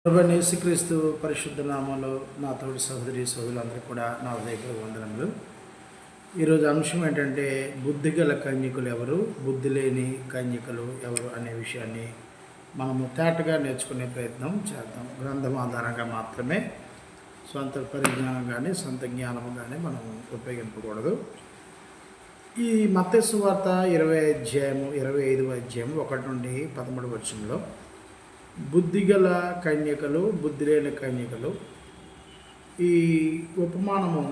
ప్రభువైన యేసుక్రీస్తు పరిశుద్ధ నామంలో నా తోటి సహోదరి సహోదరులందరూ కూడా నా హృదయపూర్వక వందనములు. ఈరోజు అంశం ఏంటంటే బుద్ధిగల కన్యకులు ఎవరు, బుద్ధి లేని కన్యకలు ఎవరు అనే విషయాన్ని మనము తేటగా నేర్చుకునే ప్రయత్నం చేద్దాం. గ్రంథం ఆధారంగా మాత్రమే, సొంత పరిజ్ఞానం కానీ సొంత జ్ఞానం కానీ మనం ఉపయోగించకూడదు. ఈ మత్తయి సువార్త 25వ అధ్యాయం 1 నుండి 13 వచనంలో బుద్ధిగల కన్యకలు, బుద్ధి లేని కన్యకలు, ఈ ఉపమానము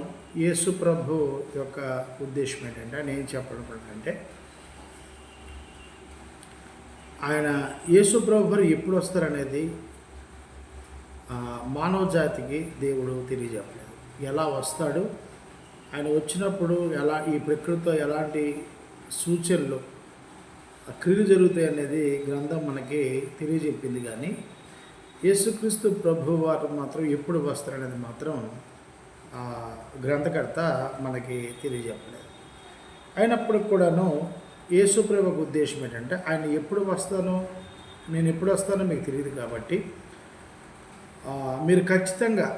యేసు ప్రభు యొక్క ఉద్దేశం ఏంటంటే, ఆయన ఏం చెప్పడం అంటే, ఆయన యేసు ప్రభు వారు ఎప్పుడు వస్తారనేది మానవ జాతికి దేవుడు తెలియజెప్పలేదు. ఎలా వస్తాడు, ఆయన వచ్చినప్పుడు ఈ ప్రకృతితో ఎలాంటి సూచనలు క్రియలు జరుగుతాయి అనేది గ్రంథం మనకి తెలియజెప్పింది. కానీ యేసుక్రీస్తు ప్రభు వారు మాత్రం ఎప్పుడు వస్తారనేది మాత్రం గ్రంథకర్త మనకి తెలియజెప్పలేదు. అయినప్పటికి కూడాను యేసు ప్రభువుకు ఉద్దేశం ఏంటంటే, ఆయన ఎప్పుడు వస్తానో, నేను ఎప్పుడు వస్తానో మీకు తెలియదు కాబట్టి మీరు ఖచ్చితంగా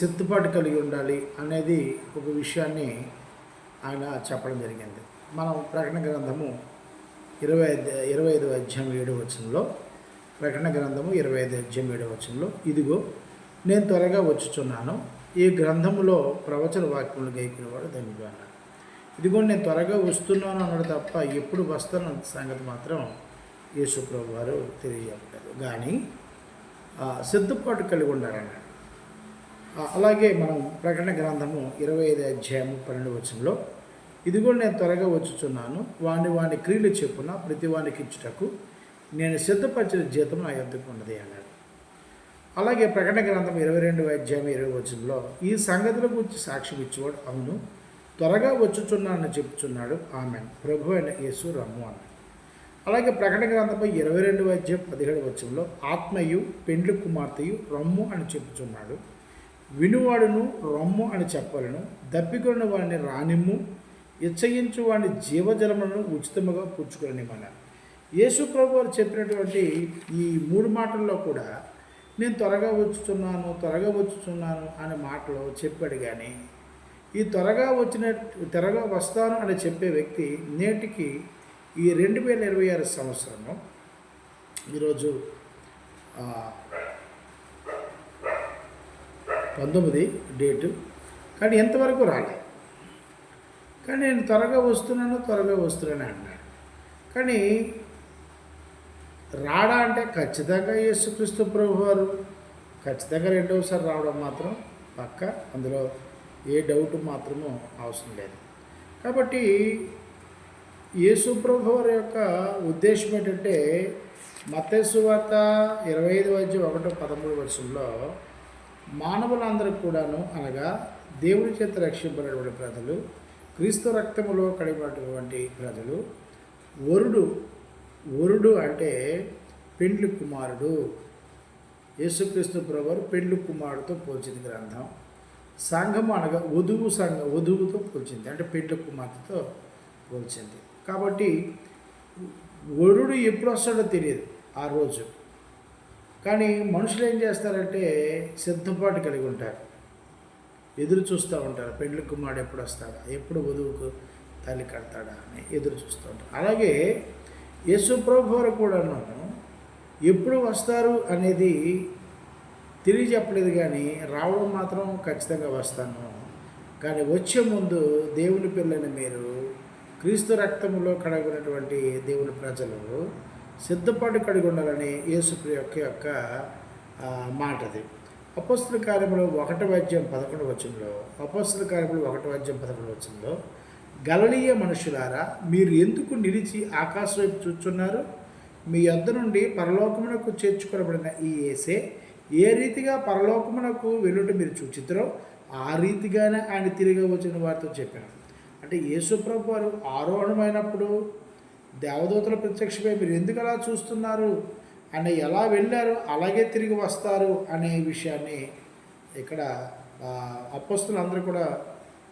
సిద్ధపాటు కలిగి ఉండాలి అనేది ఒక విషయాన్ని ఆయన చెప్పడం జరిగింది. మనం ప్రకటన గ్రంథము 25వ అధ్యాయం 7వ వచనంలో, ప్రకటన గ్రంథము 25వ అధ్యాయం 7వ వచనంలో, ఇదిగో నేను త్వరగా వచ్చుచున్నాను, ఈ గ్రంథములో ప్రవచన వాక్యములు గైకినవాడు ధన్యుడు అన్నాడు. ఇదిగో నేను త్వరగా వస్తున్నాను అన్నాడు తప్ప ఎప్పుడు వస్తాను సంగతి మాత్రం యేసు ప్రభు వారు తెలియజేయలేదు. కానీ సిద్ధపాటు కలిగి ఉండాలన్నాడు. అలాగే మనం ప్రకటన గ్రంథము 25వ అధ్యాయం 12వ వచనంలో, ఇదిగో నేను త్వరగా వచ్చుచున్నాను, వాని క్రియలు చెప్పున ప్రతి వానికి ఇచ్చుటకు నేను సిద్ధపరిచిన జీతం నా యొద్దకు ఉన్నది అన్నాడు. అలాగే ప్రకటన గ్రంథం 22వ అధ్యాయం 20వ వచనంలో, ఈ సంగతుల గురించి సాక్ష్యం ఇచ్చేవాడు అవును, త్వరగా వచ్చుచున్నానని చెప్పుచున్నాడు, ఆమెన్, ప్రభు అయిన యేసు రమ్ము అన్నాడు. అలాగే ప్రకటన గ్రంథంపై 22వ అధ్యాయం 17వ వచనంలో, ఆత్మయు పెండ్లి కుమార్తెయు రమ్ము అని చెప్పుచున్నాడు, వినువాడును రమ్ము అని చెప్పలను, దప్పికొన్న వాడిని రానిమ్ము, ఇచ్చయించు వాడిని జీవజలములను ఉచితముగా పుచ్చుకొనిమన్నారు. యేసు ప్రభు వారు చెప్పినటువంటి ఈ 3 మాటల్లో కూడా నేను త్వరగా వచ్చుచున్నాను అనే మాటలు చెప్పాడు. కానీ ఈ త్వరగా వస్తాను అని చెప్పే వ్యక్తి నేటికి ఈ 2026 సంవత్సరంలో ఈరోజు 19 డేటు, కానీ ఎంతవరకు రాలేదు. కానీ నేను త్వరగా వస్తున్నాను అన్నాడు. కానీ రాడా అంటే ఖచ్చితంగా యేసుక్రీస్తు ప్రభు వారు ఖచ్చితంగా రెండవసారి రావడం మాత్రం పక్క, అందులో ఏ డౌట్ మాత్రమూ అవసరం లేదు. కాబట్టి యేసు ప్రభు వారి యొక్క ఉద్దేశం ఏంటంటే, మత్తయి సువార్త 25వ అధ్యాయం 1-13 వచనంలో మానవులందరూ కూడాను, అనగా దేవుని చేత రక్షింపబడినటువంటి ప్రజలు, క్రీస్తు రక్తములో కడిగినటువంటి ప్రజలు, వరుడు అంటే పెండ్లి కుమారుడు, యేసుక్రీస్తు ప్రభువారు పెండ్లి కుమారుడితో పోల్చింది గ్రంథం. సంఘము అనగా వధువుతో పోల్చింది, అంటే పెండ్లి కుమార్తెతో పోల్చింది. కాబట్టి వరుడు ఎప్పుడు వస్తాడో తెలియదు ఆ రోజు. కానీ మనుషులు ఏం చేస్తారంటే సిద్ధపాటు కలిగి ఉంటారు, ఎదురు చూస్తూ ఉంటారు, పెండ్లి కుమారుడు ఎప్పుడు వస్తాడా, ఎప్పుడు వధువుకు తల్లి కడతాడా అని ఎదురు చూస్తూ ఉంటారు. అలాగే యేసు ప్రభు వారు కూడాను ఎప్పుడు వస్తారు అనేది తెలియజెప్పలేదు. కానీ రావడం మాత్రం ఖచ్చితంగా వస్తాను, కానీ వచ్చే ముందు దేవుని పిల్లని మీరు, క్రీస్తు రక్తములో కడగబడినటువంటి దేవుని ప్రజలు సిద్ధపాటు కలిగి ఉండాలని యేసు యొక్క మాటది. అపోస్తల కార్యములు 1వ అధ్యాయం 11వ వచనంలో, అపోస్తల కార్యములు 1వ అధ్యాయం 11వ వచనంలో, గలిలయ మనుషులారా, మీరు ఎందుకు నిలిచి ఆకాశం వైపు చూచున్నారు? మీ యొద్ద నుండి పరలోకమునకు చేర్చుకొనబడిన ఈ యేసే ఏ రీతిగా పరలోకమునకు వెళ్ళుట మీరు చూచితురో ఆ రీతిగానే ఆయన తిరిగి వచ్చిన వారితో చెప్పారు. అంటే యేసు ప్రభు వారు ఆరోహణమైనప్పుడు దేవదూతల ప్రత్యక్షమై మీరు ఎందుకు అలా చూస్తున్నారు అని, ఎలా వెళ్ళారు అలాగే తిరిగి వస్తారు అనే విషయాన్ని ఇక్కడ అపోస్తలులు అందరూ కూడా,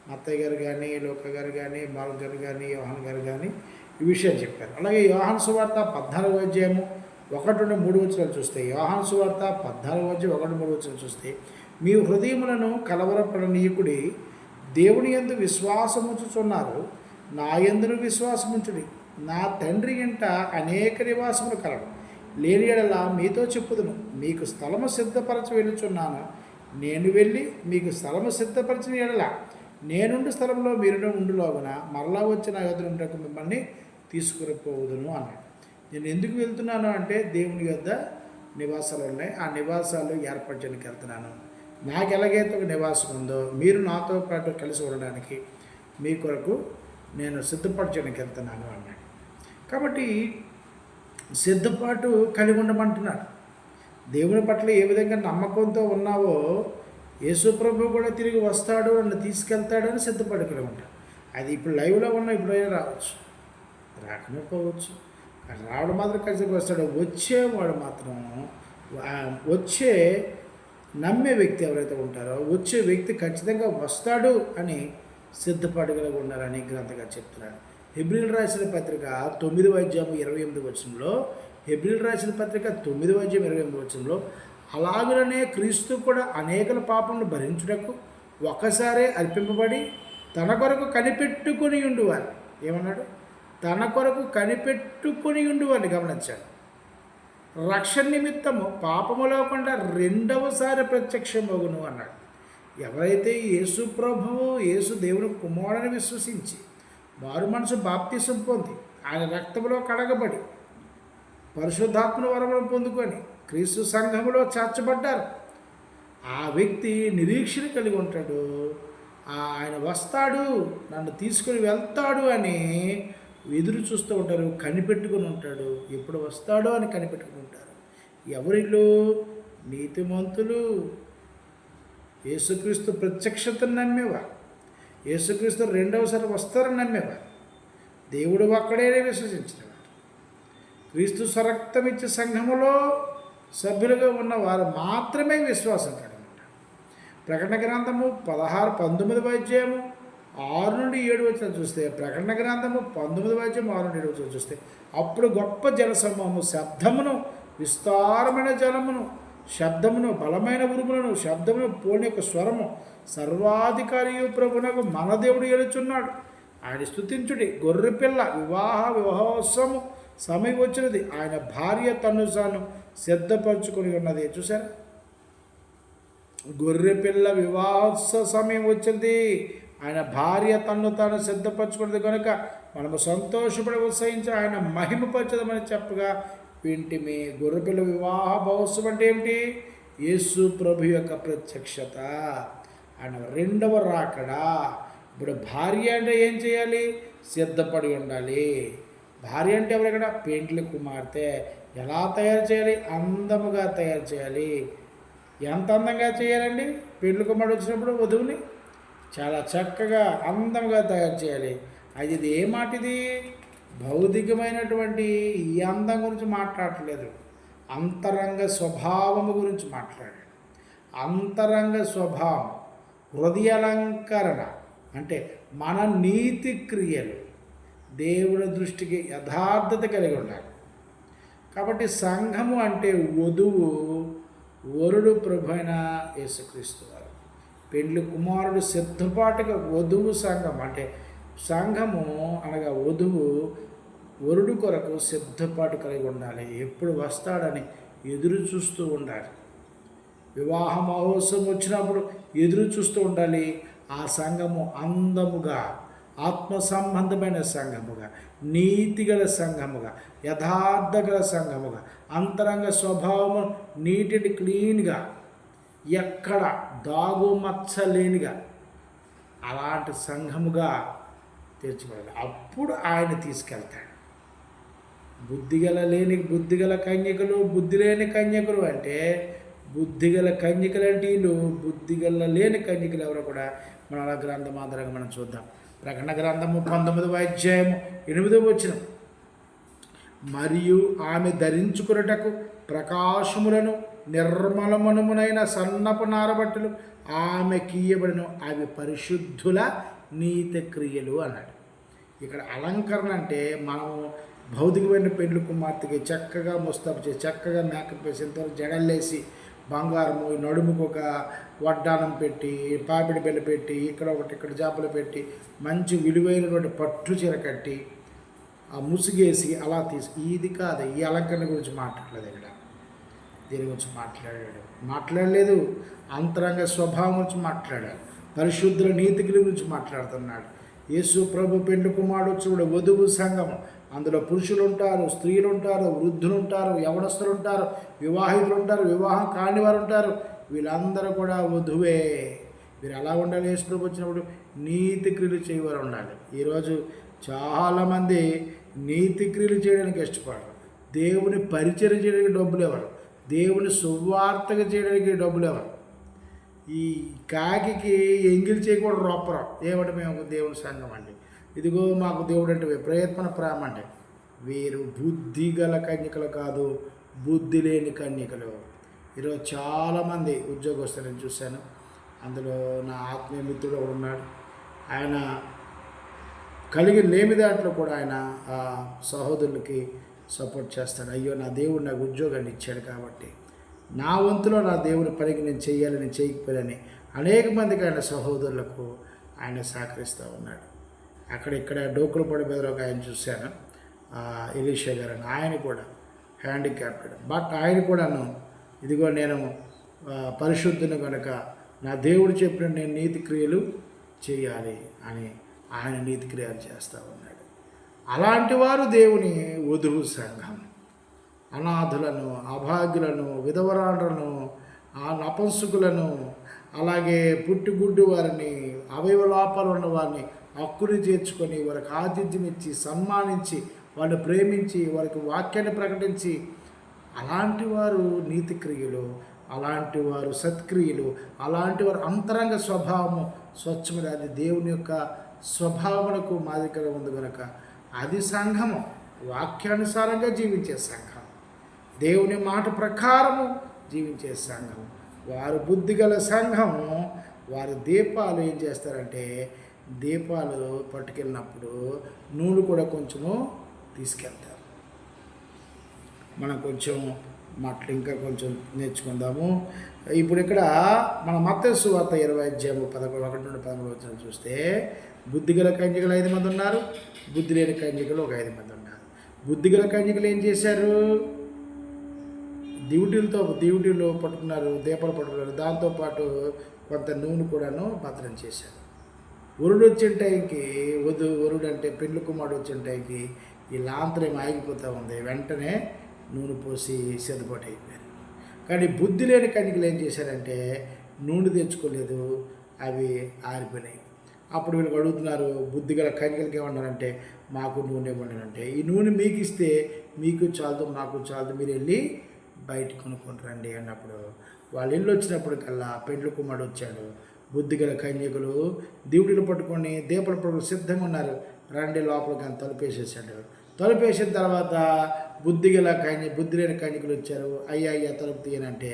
మత్తయ్య గారు కానీ, లూకా గారు కానీ, మార్కు గారు కానీ, యోహాను గారు కానీ ఈ విషయాన్ని చెప్పారు. అలాగే యోహాను సువార్త 14వ అధ్యాయము 1-3 చూస్తే, యోహాను సువార్త 14:1-3 చూస్తే, మీ హృదయములను కలవరపడనీయకుడి, దేవుని యందు విశ్వాసముంచుచున్నారు, నా యందును విశ్వాసముంచుడి. నా తండ్రి ఇంట అనేక నివాసములు కలవు, లేని యెడల మీతో చెప్పుదును, మీకు స్థలము సిద్ధపరచి వెళ్ళుచున్నాను. నేను వెళ్ళి మీకు స్థలము సిద్ధపరిచిన యెడల నేనుండు స్థలంలో మీరు ఉండులాగున మరలా వచ్చి నా యొద్ద ఉంటకు మిమ్మల్ని తీసుకుపోవుదును అన్నాడు. నేను ఎందుకు వెళ్తున్నాను అంటే, దేవుని యొద్ద నివాసాలు ఉన్నాయి, ఆ నివాసాలు ఏర్పరచడానికి వెళ్తున్నాను. నాకు ఎలాగైతే ఒక నివాసం ఉందో మీరు నాతో పాటు కలిసి ఉండడానికి మీ కొరకు నేను సిద్ధపరచడానికి వెళ్తున్నాను అన్నాడు. కాబట్టి సిద్ధపాటు కలిగి ఉండమంటున్నాడు. దేవుని పట్ల ఏ విధంగా నమ్మకంతో ఉన్నావో, యేసుప్రభు కూడా తిరిగి వస్తాడు, నన్ను తీసుకెళ్తాడు అని సిద్ధపడుకుని ఉంటాడు. అది ఇప్పుడు లైవ్లో ఉన్న ఇప్పుడైనా రావచ్చు, రాకపోవచ్చు. రావడం మాత్రం ఖచ్చితంగా వస్తాడు. వచ్చేవాడు మాత్రం వచ్చే నమ్మే వ్యక్తి ఎవరైతే ఉంటారో, వచ్చే వ్యక్తి ఖచ్చితంగా వస్తాడు అని సిద్ధపడగలిగి ఉండాలని గ్రంథంగా చెప్తున్నాడు. హెబ్రీలు రాసిన పత్రిక 9:28 హెబ్రీలు రాసిన పత్రిక 9:28 అలాగనే క్రీస్తు కూడా అనేకల పాపములను భరించుటకు ఒక్కసారే అర్పింపబడి తన కొరకు కనిపెట్టుకుని ఉండువారు. ఏమన్నాడు? తన కొరకు కనిపెట్టుకుని ఉండువారిని గమనించాడు. రక్షణ నిమిత్తము పాపము లేకుండా రెండవసారి ప్రత్యక్షమగును అన్నాడు. ఎవరైతే యేసు ప్రభువు, యేసు దేవుని కుమారుని విశ్వసించి మారు మనసు బాప్తిసం పొంది ఆయన రక్తములో కడగబడి పరిశుద్ధాత్మను వరములను పొందుకొని క్రీస్తు సంఘములో చేర్చబడ్డారు, ఆ వ్యక్తి నిరీక్షణ కలిగి ఉంటాడు. ఆయన వస్తాడు, నన్ను తీసుకుని వెళ్తాడు అని ఎదురు చూస్తూ ఉంటారు, కనిపెట్టుకుని ఉంటాడు. ఎప్పుడు వస్తాడో అని కనిపెట్టుకుని ఉంటారు. ఎవరిలో? నీతిమంతులు, యేసుక్రీస్తు ప్రత్యక్షతను నమ్మేవారు, యేసుక్రీస్తు రెండవసారి వస్తారని నమ్మేవారు, దేవుడు ఒక్కడే విశ్వసించినవారు, క్రీస్తు స్వరక్తమిచ్చే సంఘములో సభ్యులుగా ఉన్నవారు మాత్రమే విశ్వాసం కలిగి ఉంటారు. ప్రకటన గ్రంథము 6-19 చూస్తే, ప్రకటన గ్రంథము 19:6-7 చూస్తే, అప్పుడు గొప్ప జలసమూహము శబ్దమును, విస్తారమైన జలమును, శబ్దమును, బలమైన ఉరుములను, శబ్దమును, పోని యొక్క స్వరము, సర్వాధికారియు ప్రభునకు మన దేవుడు ఏలుచున్నాడు, ఆయన స్తుతించుడి, గొర్రెపిల్ల వివాహోత్సవము సమయం వచ్చినది, ఆయన భార్య తన్ను తాను సిద్ధపరచుకొని ఉన్నది. చూసారా? గొర్రెపిల్ల వివాహోత్సవ సమయం వచ్చింది, ఆయన భార్య తన్ను తాను సిద్ధపరచుకున్నది కనుక మనము సంతోషపడి ఉత్సహించి ఆయన మహిమపరచదమని చెప్పగా వింటిమి. గొర్రెపిల్ల వివాహ మహోత్సవం అంటే ఏమిటి? యేసు ప్రభు యొక్క ప్రత్యక్షత, ఆయన రెండవ రాకడా. ఇప్పుడు భార్య అంటే ఏం చేయాలి? సిద్ధపడి ఉండాలి. భార్య అంటే ఎవరు? ఇక్కడ పెండ్లి కుమార్తె. ఎలా తయారు చేయాలి? అందముగా తయారు చేయాలి. ఎంత అందంగా చేయాలండి? పెండ్లి కుమారుడు వచ్చినప్పుడు వధువుని చాలా చక్కగా అందముగా తయారు చేయాలి. ఇది ఏ మాట? ఇది భౌతికమైనటువంటి ఈ అందం గురించి మాట్లాడట్లేదు, అంతరంగ స్వభావము గురించి మాట్లాడాడు. అంతరంగ స్వభావం, హృదయాలంకరణ అంటే మన నీతి క్రియలు దేవుని దృష్టికి యథార్థత కలిగి ఉండాలి. కాబట్టి సంఘము అంటే వధువు, వరుడు ప్రభు అయిన యేసుక్రీస్తు వారు. పెండ్లి కుమారుడు సిద్ధపాటుగా వధువు సంఘం అంటే, సంఘము అనగా వధువు వరుడు కొరకు సిద్ధపాటు కలిగి ఉండాలి. ఎప్పుడు వస్తాడని ఎదురు చూస్తూ ఉండాలి. వివాహ మహోత్సవం వచ్చినప్పుడు ఎదురు చూస్తూ ఉండాలి. ఆ సంఘము అందముగా, ఆత్మ సంబంధమైన సంఘముగా, నీతిగల సంఘముగా, యథార్థగల సంఘముగా, అంతరంగ స్వభావము నీట్ అండ్ క్లీన్గా, ఎక్కడ దాగు మచ్చలేనిగా అలాంటి సంఘముగా తీర్చిపడాలి. అప్పుడు ఆయన తీసుకెళ్తాడు. బుద్ధిగల కన్యకలు, బుద్ధి లేని కన్యకలు అంటే, బుద్ధిగల కన్యకలు అంటే వీళ్ళు, బుద్ధిగల లేని కన్యకలు ఎవరో కూడా మన గ్రంథం ఆధారంగా మనం చూద్దాం. ప్రకటన గ్రంథము 19:8 మరియు ఆమె ధరించుకున్నటకు ప్రకాశములను నిర్మలమనుమునైన సన్నపు నారబట్టలు ఆమె కీయబడిన, అవి పరిశుద్ధుల నీతి క్రియలు అన్నాడు. ఇక్కడ అలంకరణ అంటే మనము భౌతికమైన పెండ్లి కుమార్తెకి చక్కగా ముస్తాబు చేసి చక్కగా మేకప్ వేసి ఎంతవరకు జడల్లేసి బంగారము నడుముకు ఒక వడ్డానం పెట్టి పాపిడి బిళ్ళ పెట్టి ఇక్కడ ఒకటి ఇక్కడ చేపలు పెట్టి మంచి విలువైనటువంటి పట్టు చీర కట్టి ఆ ముసుగేసి అలా ఇది కాదు, ఈ అలంకరణ గురించి మాట్లాడలేదు ఇక్కడ. దీని గురించి మాట్లాడలేదు. అంతరంగ స్వభావం గురించి మాట్లాడాడు. పరిశుద్ధుల నీతికి గురించి మాట్లాడుతున్నాడు. యేసు ప్రభు పెండ్లి కుమారుడు చూడు వధువు సంఘం. అందులో పురుషులు ఉంటారు, స్త్రీలు ఉంటారు, వృద్ధులు ఉంటారు, యవనస్తులు ఉంటారు, వివాహితులు ఉంటారు, వివాహం కాని వారు ఉంటారు. వీళ్ళందరూ కూడా వధువే. వీరు ఎలా ఉండాలి? యేసు ప్రభు వచ్చినప్పుడు నీతి క్రియలు చేయవారు ఉండాలి. ఈరోజు చాలామంది నీతి క్రియలు చేయడానికి ఇష్టపడరు. దేవుని పరిచయం చేయడానికి డబ్బులు ఇవ్వరు. దేవుని సువార్తగా చేయడానికి డబ్బులు ఇవ్వరు. ఈ కాకి ఎంగిలి చేయకూడదు రొప్పరం. ఏమంటే మేము దేవుని సంఘం అండి, ఇదిగో మాకు దేవుడు అంటే ప్రయత్న ప్రేమ అంటే. వీరు బుద్ధి గల కన్యకలు కాదు, బుద్ధి లేని కన్యకలు. ఈరోజు చాలామంది ఉద్యోగస్తులను చూశాను. అందులో నా ఆత్మీయ మిత్రుడు ఒకడు ఉన్నాడు. ఆయన కలిగి లేమి దాంట్లో కూడా ఆయన ఆ సహోదరులకి సపోర్ట్ చేస్తాడు. అయ్యో నా దేవుడు నాకు ఉద్యోగాన్ని ఇచ్చాడు కాబట్టి నా వంతులో నా దేవుని పనికి నేను చెయ్యాలని చేయకపోయాలని అనేక మందికి ఆయన సహోదరులకు ఆయన సహకరిస్తూ ఉన్నాడు. అక్కడిక్కడ డోకులు పడి బెదరు ఒక ఆయన చూశాను, ఎలీషా గారు అని. ఆయన కూడా హ్యాండిక్యాప్టెడ్, బట్ ఆయన కూడాను ఇదిగో నేను పరిశుద్ధుని కనుక నా దేవుడు చెప్పిన నేను నీతి క్రియలు చేయాలి అని ఆయన నీతి క్రియలు చేస్తూ ఉన్నాడు. అలాంటి వారు దేవుని వధువు సంఘం. అనాథులను, అభాగ్యులను, విధవరాండ్రను, ఆ నపంసుకులను, అలాగే పుట్టిగుడ్డు వారిని, అవయవ లోపాలు ఉన్న వారిని హక్కుని చేర్చుకొని వారికి ఆతిథ్యం ఇచ్చి సన్మానించి వాళ్ళని ప్రేమించి వారికి వాక్యాన్ని ప్రకటించి అలాంటి వారు నీతి క్రియలు, అలాంటి వారు సత్క్రియలు, అలాంటి వారు అంతరంగ స్వభావము స్వచ్ఛమైన అది దేవుని యొక్క స్వభావములకు మాదిరిగా ఉంది కనుక అది సంఘము. వాక్యానుసారంగా జీవించే సంఘం, దేవుని మాట ప్రకారము జీవించే సంఘం, వారు బుద్ధిగల సంఘము. వారి దీపాలు ఏం చేస్తారంటే దీపాలు పట్టుకెళ్ళినప్పుడు నూనె కూడా కొంచెము తీసుకెళ్తారు. మనం కొంచెం మాటలు ఇంకా కొంచెం నేర్చుకుందాము. ఇప్పుడు ఇక్కడ మన మత్తయి సువార్త 20:11-13 చూస్తే బుద్ధిగల కన్యకలు 5 మంది ఉన్నారు, బుద్ధి లేని కన్యకలు ఒక 5 మంది ఉన్నారు. బుద్ధిగల కన్యకలు ఏం చేశారు? డ్యూటీలో పట్టుకున్నారు, దీపాలు పట్టుకున్నారు. దాంతోపాటు కొంత నూనె కూడాను భద్రం చేశారు. వరుడు వచ్చిన టైంకి వరుడు అంటే పెండ్లి కుమారుడు వచ్చిన టైంకి ఈ లాంతరం ఆగిపోతూ ఉంది. వెంటనే నూనె పోసి సిద్ధపాటు అయిపోయారు. కానీ బుద్ధి లేని కన్యకలు ఏం చేశారంటే నూనె తెచ్చుకోలేదు, అవి ఆరిపోయినాయి. అప్పుడు వీళ్ళకి అడుగుతున్నారు, బుద్ధిగల కన్యకలకి ఏమన్నారంటే మాకు నూనె ఇవ్వండి. ఈ నూనె మీకు ఇస్తే మీకు చాలదు, మాకు చాలదు, మీరు వెళ్ళి బయట కొనుక్కొని రండి అన్నప్పుడు వాళ్ళ ఇల్లు వచ్చినప్పటికల్లా పెండ్లి కుమారుడు వచ్చాడు. బుద్ధిగల కన్యకులు దేవుడిని పట్టుకొని దీపాలు పట్టుకొని సిద్ధంగా ఉన్నారు. రండి లోపలికి అని తలుపేసేసాడు. తలుపేసిన తర్వాత బుద్ధి లేని కన్యకులు వచ్చారు. అయ్యా తలుపు తీయనంటే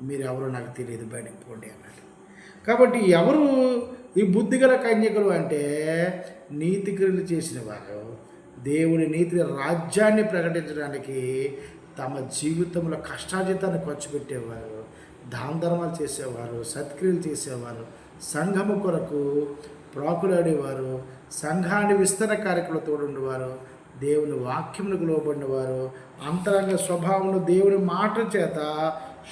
మీరు ఎవరో నాకు తెలియదు, బయటకు పోండి అన్నాడు. కాబట్టి ఎవరు ఈ బుద్ధిగల కన్యకులు అంటే నీతి క్రియలు చేసిన వారు, దేవుని నీతి రాజ్యాన్ని ప్రకటించడానికి తమ జీవితంలో కష్టాజీతాన్ని ఖర్చు పెట్టేవారు, దాన ధర్మాలు చేసేవారు, సత్క్రియలు చేసేవారు, సంఘము కొరకు ప్రాకులాడేవారు, సంఘాన్ని విస్తరణ కార్యక్రమంలో తోడుండేవారు, దేవుని వాక్యములకు లోబడినవారు, అంతరంగ స్వభావంలో దేవుని మాట చేత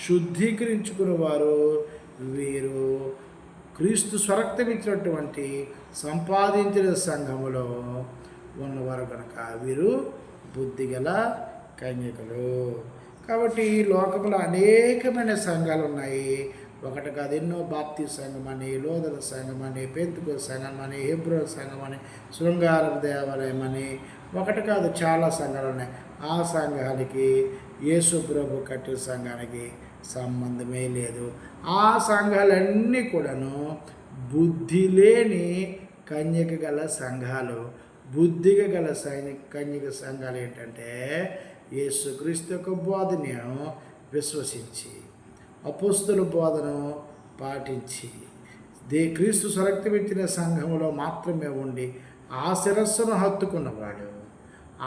శుద్ధీకరించుకునేవారు. వీరు క్రీస్తు స్వరక్తం ఇచ్చినటువంటి సంపాదించిన సంఘములో ఉన్నవారు కనుక వీరు బుద్ధిగల కన్యకలు. కాబట్టి ఈ లోకంలో అనేకమైన సంఘాలు ఉన్నాయి. ఒకటి కాదు, ఎన్నో బాప్తీ సంఘం అని, లోదల సంఘం అని, పెంతుకోస్తు సంఘం అని, హెబ్రోన్ సంఘం అని, శృంగారం దేవాలయం అని, ఒకటి కాదు చాలా సంఘాలు ఉన్నాయి. ఆ సంఘానికి యేసు ప్రభు కట్టిన సంఘానికి సంబంధమే లేదు. ఆ సంఘాలన్నీ కూడాను బుద్ధి లేని కన్యక గల సంఘాలు. బుద్ధిగా గల కన్యక సంఘాలు ఏంటంటే యేసుక్రీస్తు యొక్క బోధనను విశ్వసించి అపోస్తుల బోధను పాటించి క్రీస్తు స్వరక్తమిచ్చిన సంఘంలో మాత్రమే ఉండి ఆ శిరస్సును హత్తుకున్నవాడు,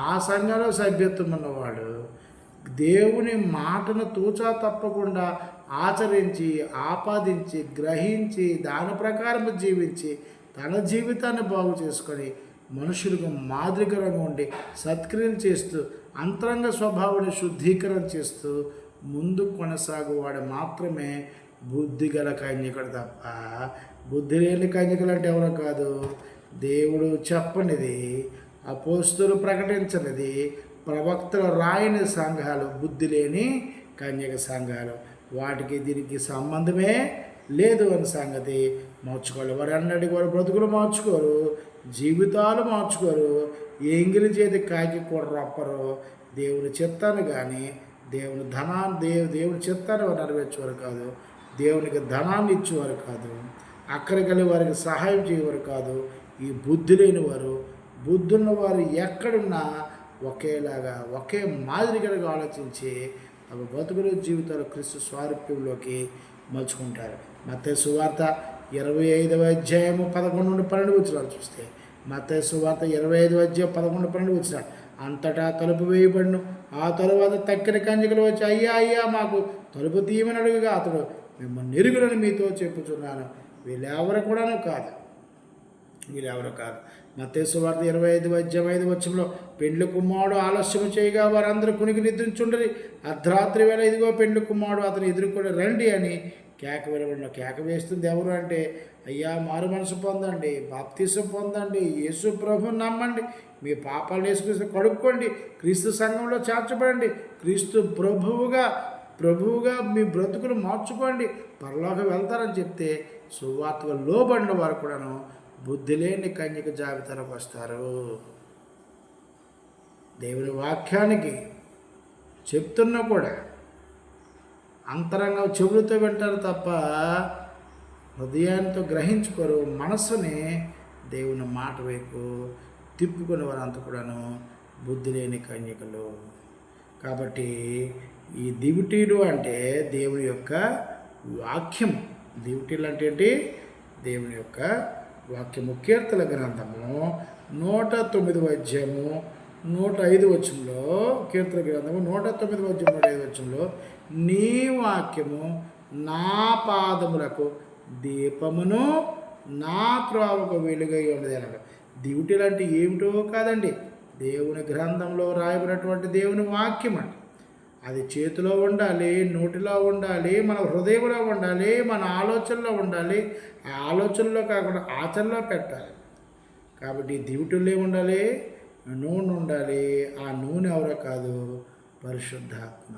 ఆ సంఘంలో సభ్యత్వం ఉన్నవాడు దేవుని మాటను తూచా తప్పకుండా ఆచరించి ఆపాదించి గ్రహించి దాని ప్రకారం జీవించి తన జీవితాన్ని బాగు చేసుకొని మనుషులకు మాదిరికరంగా ఉండి సత్క్రియలు చేస్తూ అంతరంగ స్వభావాన్ని శుద్ధీకరణ చేస్తూ ముందు కొనసాగువాడు మాత్రమే బుద్ధి గల కన్యకుడు తప్ప బుద్ధి లేని కన్యకలు అంటే ఎవరో కాదు, దేవుడు చెప్పనిది, అపోస్తులు ప్రకటించనిది, ప్రవక్తలు రాయని సంఘాలు బుద్ధి లేని కన్యక సంఘాలు. వాటికి దీనికి సంబంధమే లేదు అని సంగతి మార్చుకోవాలి. వారు అన్నటికి వారు బ్రతుకులు మార్చుకోరు, జీవితాలు మార్చుకోరు, ఎంగిలి చేతి కాకి కూడా రప్పరు. దేవుని చిత్తాన్ని కానీ దేవుని ధనాన్ని దేవుని చిత్తాన్ని వారు నెరవేర్చేవారు కాదు, దేవునికి ధనాన్ని ఇచ్చేవారు కాదు, అక్కడికెళ్ళి వారికి సహాయం చేయవారు కాదు. ఈ బుద్ధి లేని వారు, బుద్ధున్న వారు ఎక్కడున్నా ఒకేలాగా ఒకే మాదిరిగా ఆలోచించి తమ బతుకుల జీవితాలు క్రీస్తు స్వారూప్యంలోకి మలుచుకుంటారు. మత్తయి సువార్త 25వ అధ్యాయము 11-12 వచనాలు చూస్తే, మత్తయి సువార్త 25వ అధ్యాయం 11-12 వచనాలు, అంతటా తలుపు వేయబడును. ఆ తరువాత తక్కిన కన్యకలు వచ్చి, అయ్యా అయ్యా మాకు తలుపు తీయమని అడుగుగా అతడు, మిమ్మల్ని ఎరుగులని మీతో చెప్పుచున్నాను, వీళ్ళెవరు కాదు. మత్తయి సువార్త 25వ అధ్యాయం 5వ వచనంలో, పెండ్లి కుమారుడు ఆలస్యం చేయగా వారందరూ కునికి నిద్రించుండరి. అర్ధరాత్రి వేళ ఇదిగో పెండ్లి కుమారుడు అతను ఎదుర్కొని రండి అని కేక వినబడిన. కేక వేస్తుంది ఎవరు అంటే, అయ్యా మారు మనసు పొందండి, బాప్తీసం పొందండి, యేసు ప్రభువుని నమ్మండి, మీ పాపాలు యేసుక్రీస్తు కడుక్కోండి, క్రీస్తు సంఘంలో చేర్చబడండి, క్రీస్తు ప్రభువుగా మీ బ్రతుకులు మార్చుకోండి, పరలోకం వెళ్తారని చెప్తే సువార్తగా లోబడిన వారు కూడాను బుద్ధి లేని కన్యక జాబితాలోకి వస్తారు. దేవుని వాక్యానికి చెప్తున్నా కూడా అంతరంగ చెవులతో వింటారు తప్ప హృదయాన్ని గ్రహించుకోరు. మనస్సుని దేవుని మాట వైపు తిప్పుకునే వారంతా కూడాను బుద్ధి లేని కన్యకలు. కాబట్టి ఈ దివిటీలు అంటే దేవుని యొక్క వాక్యం. దివిటీలు అంటే ఏంటి? దేవుని యొక్క వాక్యము. కీర్తన గ్రంథము 109వ అధ్యాయము 105 వచనంలో, కీర్తన గ్రంథము 109వ అధ్యాయం 105 వచనంలో, నీ వాక్యము నా పాదములకు దీపమును నా త్రోవకు వెలుగై ఉన్నది అన్నాడు. దివిటీలు అంటే ఏమిటో కాదండి, దేవుని గ్రంథంలో రాయబడినటువంటి దేవుని వాక్యం అండి. అది చేతిలో ఉండాలి, నోటిలో ఉండాలి, మన హృదయంలో ఉండాలి, మన ఆలోచనలో ఉండాలి. ఆ ఆలోచనలో కాకుండా ఆచరణలో పెట్టాలి. కాబట్టి దివిటీల్లో ఉండాలి, నూనె ఉండాలి. ఆ నూనె ఎవరో కాదు, పరిశుద్ధాత్మ.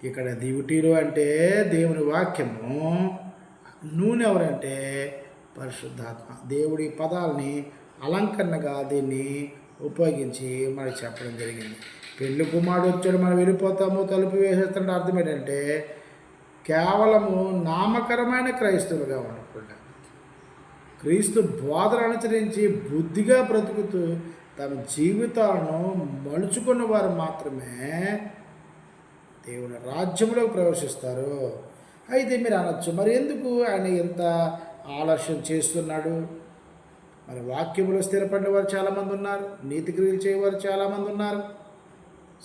ఇక్కడ దివిటీలు అంటే దేవుని వాక్యము, నూనె ఎవరంటే పరిశుద్ధాత్మ. దేవుడి పదాలని అలంకరణగా దీన్ని ఉపయోగించి మనకి చెప్పడం జరిగింది. పెళ్లి కుమారుడు వచ్చాడు, మనం వెళ్ళిపోతాము, తలుపు వేసేస్తుంటే అర్థం ఏంటంటే కేవలము నామకరమైన క్రైస్తవులుగా ఉండకుండా క్రీస్తు బోధన అనుసరించి బుద్ధిగా బ్రతుకుతూ తమ జీవితాలను మలుచుకున్న వారు మాత్రమే దేవుని రాజ్యంలోకి ప్రవేశిస్తారు. అయితే మీరు అనొచ్చు, మరి ఎందుకు ఆయన ఎంత ఆలస్యం చేస్తున్నాడు? మరి వాక్యములో స్థిరపడిన వారు చాలామంది ఉన్నారు, నీతి క్రియలు చేయవారు చాలామంది ఉన్నారు,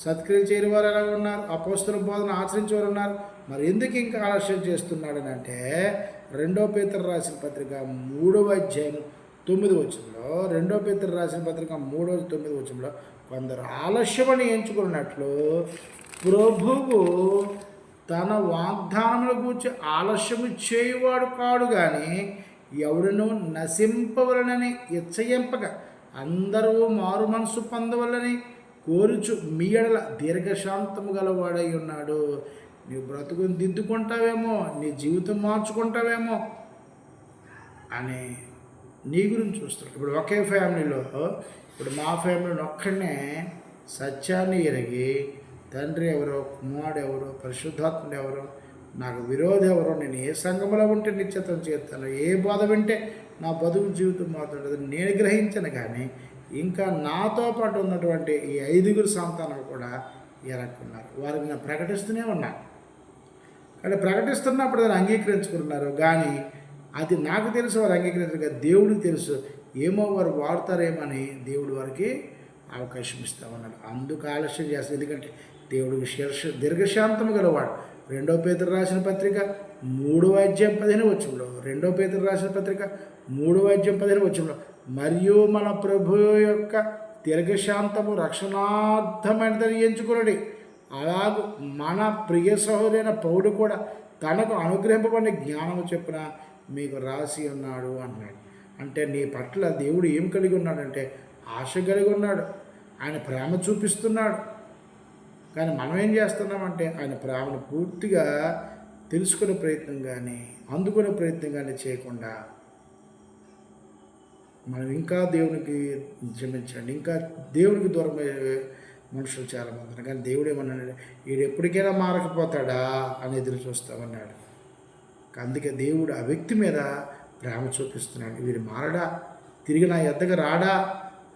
సత్క్రియలు చేయని వారు ఎలా ఉన్నారు, అపోస్తల బోధన ఆచరించేవారు ఉన్నారు. మరి ఎందుకు ఇంకా ఆలస్యం చేస్తున్నాడని అంటే 2 పేతురు రాసిన పత్రిక 3వ అధ్యాయం 9 వచనంలో, 2 పేతురు రాసిన పత్రిక 3వ 9 వచనంలో, కొందరు ఆలస్యమని ఎంచుకున్నట్లు ప్రభువు తన వాగ్దానముల గురించి ఆలస్యము చేయువాడు కాడు, కానీ ఎవడును నశింపవలనని ఇచ్చయింపగా అందరూ మారు మనసు పొందవలని కోరుచు మీ ఎడల దీర్ఘశాంతము గలవాడై ఉన్నాడు. నీ బ్రతుకుని దిద్దుకుంటావేమో, నీ జీవితం మార్చుకుంటావేమో అని నీ గురించి చూస్తున్నాడు. ఇప్పుడు ఒకే ఫ్యామిలీలో, ఇప్పుడు మా ఫ్యామిలీలో ఒక్కడనే సత్యాన్ని ఎరిగి తండ్రి ఎవరో, కుమారుడు ఎవరో, పరిశుద్ధాత్ముడు ఎవరో, నాకు విరోధి ఎవరో, నేను ఏ సంఘంలో ఉంటే నిశ్చితం చేస్తాను, ఏ బోధ వింటే నా బతుకు జీవితం మాత్రం నేను గ్రహించను. కానీ ఇంకా నాతో పాటు ఉన్నటువంటి ఈ 5గురు సంతానం కూడా ఎరక్కున్నారు. వారికి నేను ప్రకటిస్తూనే ఉన్నాను. కానీ ప్రకటిస్తున్నప్పుడు దాన్ని అంగీకరించుకున్నారు. కానీ అది నాకు తెలుసు, వారు అంగీకరించగా దేవుడికి తెలుసు ఏమో వారు వాడతారేమని దేవుడు వారికి అవకాశం ఇస్తామన్నాడు. అందుకు ఆలస్యం చేస్తాడు, ఎందుకంటే దేవుడికి దీర్ఘశాంతము గలవాడు. 2 పేతురు రాసిన పత్రిక 3:15 2 పేతురు రాసిన పత్రిక 3:15 మరియు మన ప్రభు యొక్క దీర్ఘశాంతము రక్షణార్థమైనదని ఎంచుకున్నది. అలాగూ మన ప్రియ సహోదరైన పౌలు కూడా తనకు అనుగ్రహింపబడిన జ్ఞానము చొప్పున మీకు రాసి ఉన్నాడు అన్నాడు. అంటే నీ పట్ల దేవుడు ఏం కలిగి ఉన్నాడంటే ఆశ కలిగి ఉన్నాడు. ఆయన ప్రేమ చూపిస్తున్నాడు. కానీ మనం ఏం చేస్తున్నామంటే ఆయన ప్రేమను పూర్తిగా తెలుసుకునే ప్రయత్నం కానీ అందుకునే ప్రయత్నం కానీ చేయకుండా మనం ఇంకా దేవునికి క్షమించండి, ఇంకా దేవునికి దూరం మనుషులు చాలామంది ఉన్నారు. కానీ దేవుడు ఏమన్నాడు, వీడు ఎప్పటికైనా మారకపోతాడా అని ఎదురు చూస్తామన్నాడు. అందుకే దేవుడు ఆ వ్యక్తి మీద ప్రేమ చూపిస్తున్నాడు. వీడు మారడా, తిరిగి నా యొద్దకు రాడా,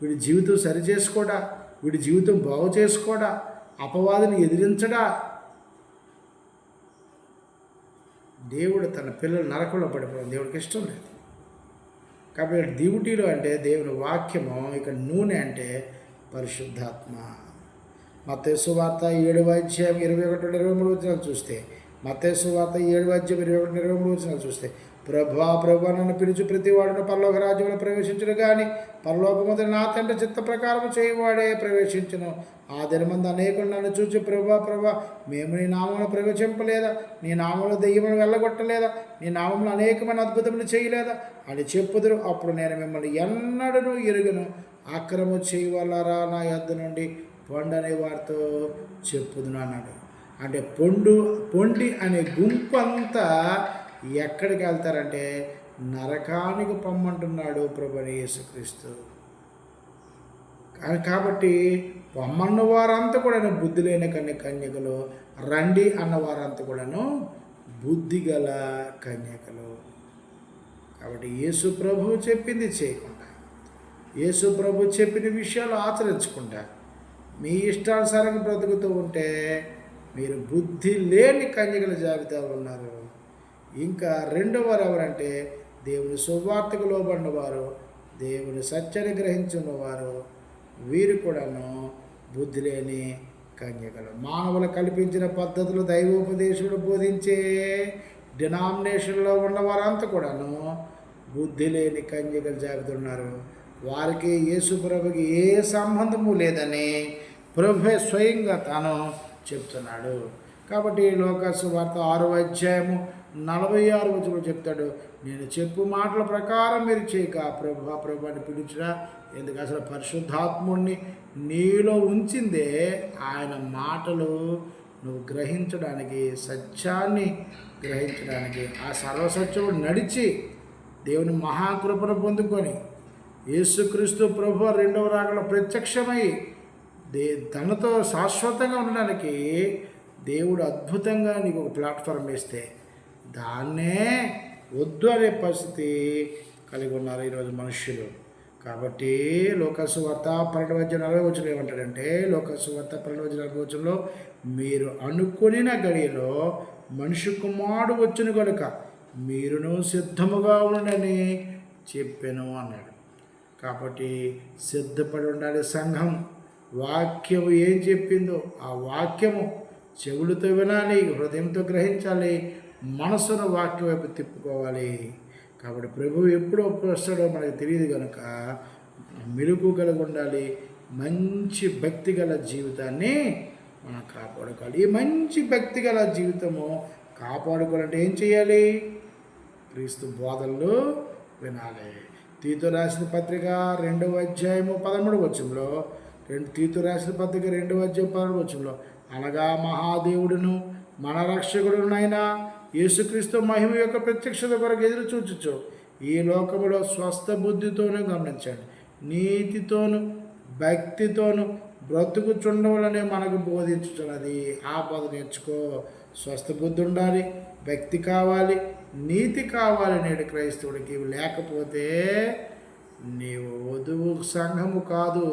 వీడి జీవితం సరి చేసుకోడా, వీడి జీవితం బాగు చేసుకోడా, అపవాదిని ఎదిరించడా. దేవుడు తన పిల్లలు నరకంలో పడిపోవడం దేవుడికి ఇష్టం లేదు. కాబట్టి డ్యూటీలో అంటే దేవుని వాక్యము, ఇక నూనె అంటే పరిశుద్ధాత్మ. మత్తయి సువార్త 7:21-23 చూస్తే, మత్తయి సువార్త 7:21-23 చూస్తే, ప్రభా ప్రభా నన్ను పిలిచి ప్రతి వాడును పరలోక రాజ్యంలో ప్రవేశించును, కానీ పరలోకమందు నా తండ్రి చిత్త ప్రకారం చేయవాడే ప్రవేశించును. ఆ దినమందు అనేకులు నన్ను చూచి, ప్రభా ప్రభా మేము నీ నామమును ప్రవేశింపలేదా, నీ నామంలో దెయ్యమును వెళ్ళగొట్టలేదా, నీ నామంలో అనేకమైన అద్భుతములు చేయలేదా అని చెప్పుదురు. అప్పుడు నేను మిమ్మల్ని ఎన్నడూ ఎరుగను, అక్రమము చేయవలరా నా యొద్ద నుండి పొండనే వారితో చెప్పుదును అన్నాడు. అంటే పొండి అనే గుంపు అంతా ఎక్కడికి వెళ్తారంటే నరకానికి పొమ్మంటున్నాడు ప్రభువైన యేసుక్రీస్తు. కాబట్టి పొమ్మన్న వారంతా కూడాను బుద్ధి లేని కన్యకలు, రండి అన్న వారంతా కూడాను బుద్ధి గల కన్యకలు. కాబట్టి యేసు ప్రభువు చెప్పింది చేయకుండా, యేసు ప్రభు చెప్పిన విషయాలు ఆచరించకుండా మీ ఇష్టానుసారంగా బ్రతుకుతూ ఉంటే మీరు బుద్ధి లేని కన్యకల జాబితాలో ఉన్నారు. ఇంకా రెండోవారు ఎవరంటే దేవుని సువార్తకు లోబడిన వారు, దేవుని సత్యాన్ని గ్రహించున్నవారు. వీరు కూడాను బుద్ధి లేని కన్యకలు. మానవులు కల్పించిన పద్ధతులు దైవోపదేశుడు బోధించే డినామినేషన్లో ఉన్న వారంతా కూడాను బుద్ధి లేని కన్యకల జాబితా ఉన్నారు. వారికి యేసు ప్రభుకి ఏ సంబంధము లేదని ప్రభువే స్వయంగా తాను చెప్తున్నాడు. కాబట్టి లోకాసు వార్త 6:46 చెప్తాడు, నేను చెప్పు మాటల ప్రకారం మీరు చేయక ప్రభు అని పిలుచురా. ఎందుకు అసలు పరిశుద్ధాత్ముడిని నీలో ఉంచిందే ఆయన మాటలు నువ్వు గ్రహించడానికి, సత్యాన్ని గ్రహించడానికి. ఆ సర్వసత్యముడు నడిచి దేవుని మహాకృపను పొందుకొని యేసుక్రీస్తు ప్రభు రెండవ రాకడ ప్రత్యక్షమై తనతో శాశ్వతంగా ఉండడానికి దేవుడు అద్భుతంగా నీకు ఒక ప్లాట్ఫామ్ వేస్తే దాన్నే వద్దు అనే పరిస్థితి కలిగి ఉన్నారు ఈరోజు మనుష్యులు. కాబట్టి లోకాసు వార్త 12:40 ఏమంటాడంటే, లోకాసు వార్త 12:40 మీరు అనుకొనిన గడియలో మనిషి కుమారుడు వచ్చును కనుక మీరును సిద్ధముగా ఉండని చెప్పాను అన్నాడు. కాబట్టి సిద్ధపడి ఉండాలి సంఘం. వాక్యము ఏం చెప్పిందో ఆ వాక్యము చెవులతో వినాలి, హృదయంతో గ్రహించాలి, మనసును వాక్యం వైపు తిప్పుకోవాలి. కాబట్టి ప్రభువు ఎప్పుడు వస్తాడో మనకు తెలియదు కనుక మెలుగు కలిగి ఉండాలి. మంచి భక్తి గల జీవితాన్ని మనం కాపాడుకోవాలి. ఈ మంచి భక్తి గల జీవితము కాపాడుకోవాలంటే ఏం చేయాలి? క్రీస్తు బోధనలు వినాలి. తీతు రాసిన పత్రిక 2:13 తీతు రాసిన పత్రిక 2:13 అనగా మహాదేవుడును మన రక్షకుడునైనా యేసుక్రీస్తు మహిమ యొక్క ప్రత్యక్షత కొరకు ఎదురు చూచుచు ఈ లోకములో స్వస్థ బుద్ధితోనూ గమనించండి, నీతితోను భక్తితోను బ్రతుకుచుండవలనే మనకు బోధించుతున్నది. ఆ బోధ నేర్చుకో. స్వస్థ బుద్ధి ఉండాలి, భక్తి కావాలి, నీతి కావాలి. నేడు క్రైస్తవుడికి ఇవి లేకపోతే నీవు వధువు సంఘము కాదు,